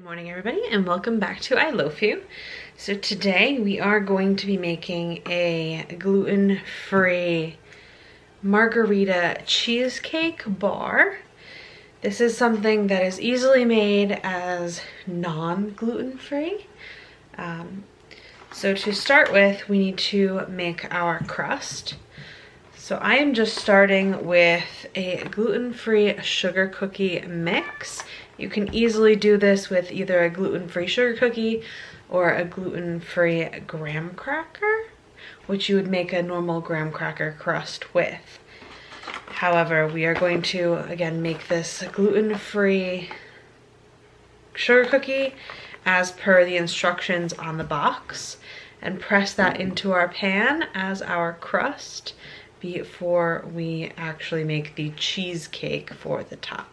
Morning everybody, and welcome back to I Loaf You. So today we are going to be making a gluten-free Margarita Cheesecake bar. This is something that is easily made as non-gluten-free. So to start with, we need to make our crust. So I am just starting with a gluten-free sugar cookie mix. You can easily do this with either a gluten-free sugar cookie or a gluten-free graham cracker, which you would make a normal graham cracker crust with. However, we are going to, again, make this gluten-free sugar cookie as per the instructions on the box and press that into our pan as our crust before we actually make the cheesecake for the top.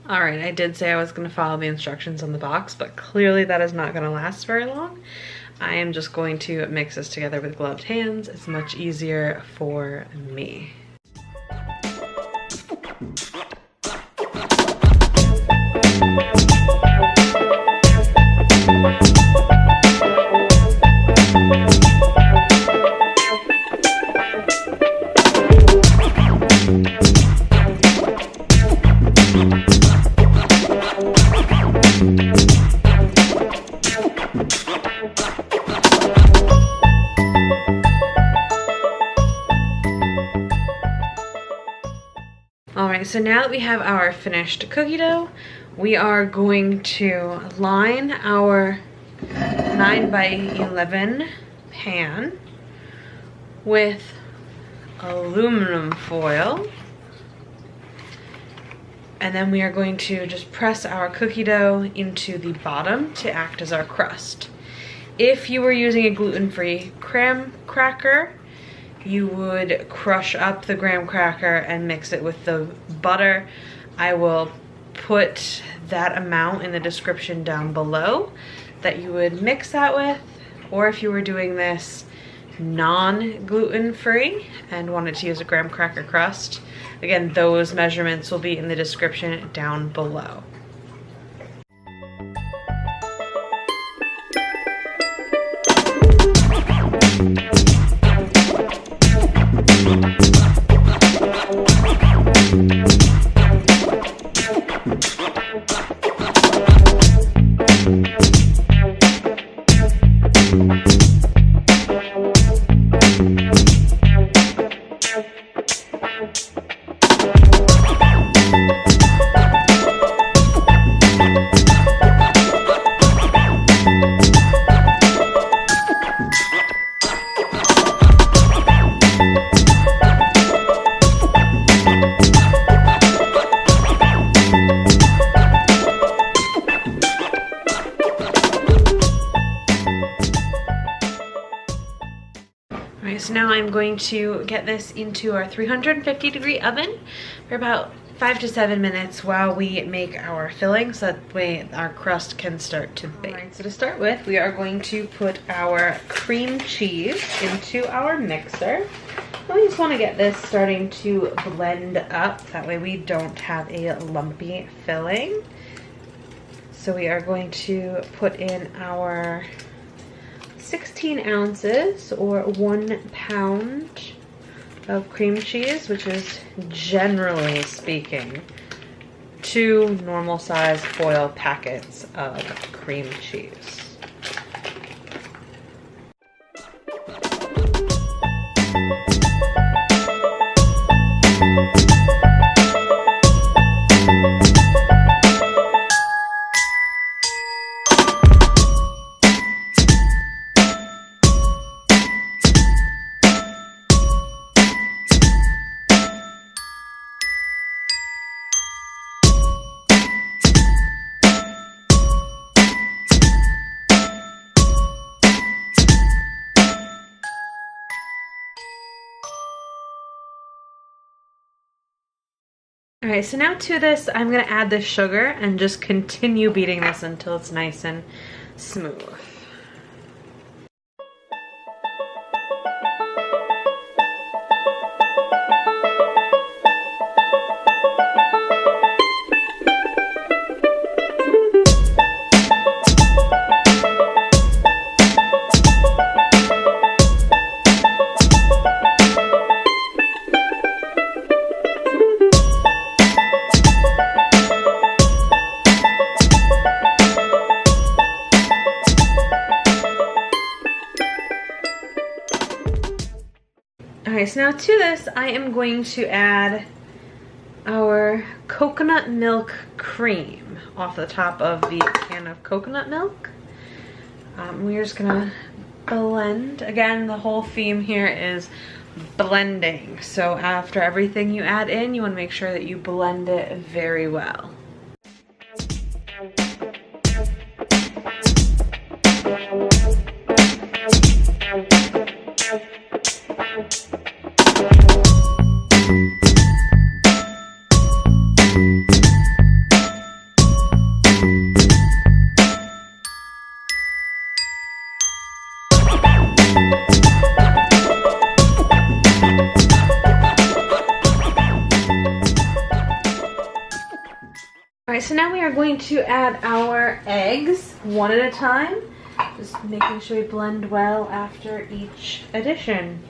Alright, I did say I was going to follow the instructions on the box, but clearly that is not going to last very long. I am just going to mix this together with gloved hands. It's much easier for me. Alright, so now that we have our finished cookie dough, we are going to line our 9x11 pan with aluminum foil. And then we are going to just press our cookie dough into the bottom to act as our crust. If you were using a gluten-free graham cracker, you would crush up the graham cracker and mix it with the butter. I will put that amount in the description down below that you would mix that with. Or if you were doing this non-gluten free and wanted to use a graham cracker crust, again, those measurements will be in the description down below. So now I'm going to get this into our 350-degree oven for about 5 to 7 minutes while we make our filling, so that way our crust can start to bake. Alright, so to start with, we are going to put our cream cheese into our mixer. We just want to get this starting to blend up, that way we don't have a lumpy filling. So we are going to put in our 16 ounces or 1 pound of cream cheese, which is generally speaking 2 normal size foil packets of cream cheese. All right, so now to this, I'm gonna add the sugar and just continue beating this until it's nice and smooth. Okay, so now to this, I am going to add our coconut milk cream off the top of the can of coconut milk. We're just gonna blend. Again, the whole theme here is blending. So after everything you add in, you wanna make sure that you blend it very well. Alright, so now we are going to add our eggs one at a time, just making sure we blend well after each addition.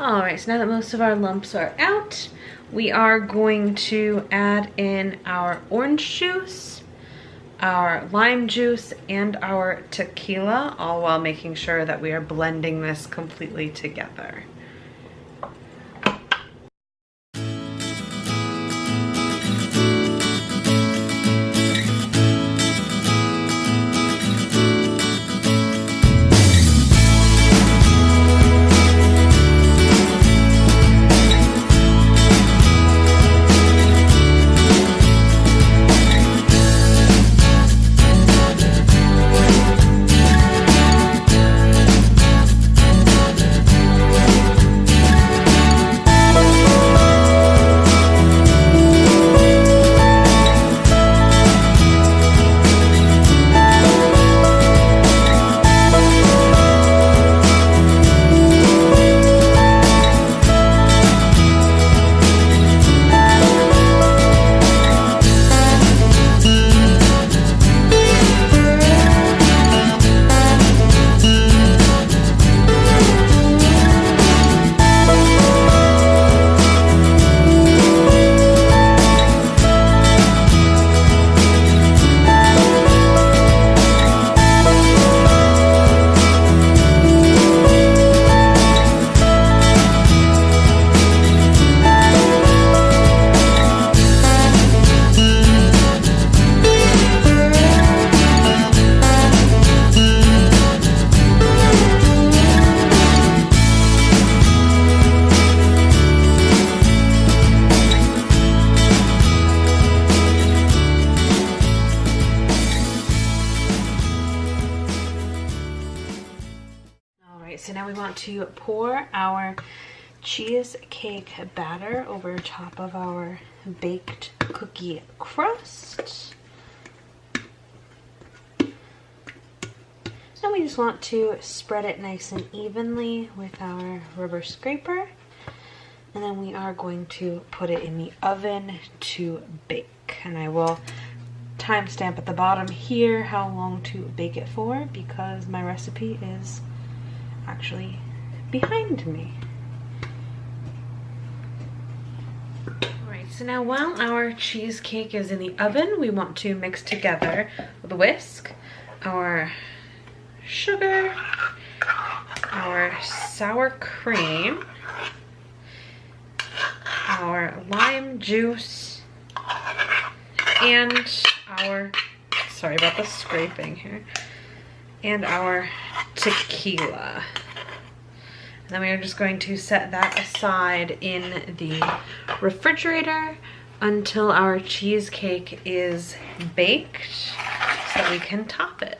Alright, so now that most of our lumps are out, we are going to add in our orange juice, our lime juice, and our tequila, all while making sure that we are blending this completely together. now we want to pour our cheesecake batter over top of our baked cookie crust. And we just want to spread it nice and evenly with our rubber scraper. And then we are going to put it in the oven to bake. And I will timestamp at the bottom here how long to bake it for, because my recipe is actually behind me. Alright, so now while our cheesecake is in the oven, we want to mix together with a whisk our sugar, our sour cream, our lime juice, and our, sorry about the scraping here, and our tequila. And then we are just going to set that aside in the refrigerator until our cheesecake is baked so that we can top it.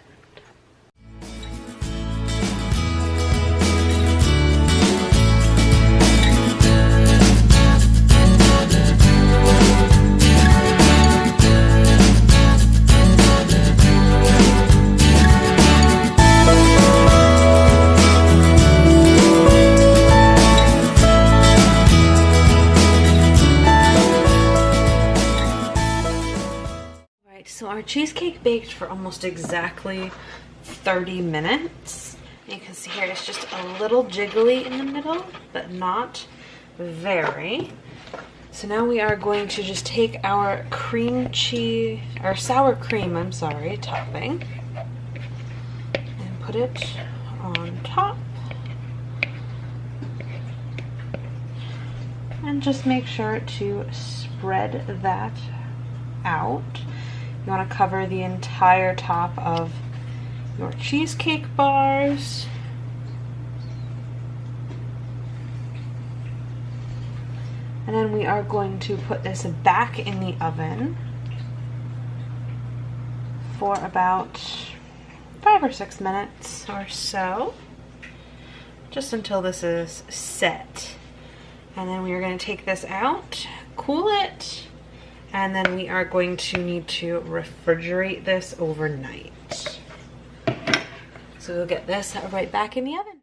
So our cheesecake baked for almost exactly 30 minutes. You can see here it's just a little jiggly in the middle, but not very. So now we are going to just take our sour cream, topping, and put it on top. And just make sure to spread that out. You want to cover the entire top of your cheesecake bars. And then we are going to put this back in the oven for about 5 or 6 minutes or so, just until this is set. And then we are going to take this out, cool it, and then we are going to need to refrigerate this overnight. So we'll get this right back in the oven.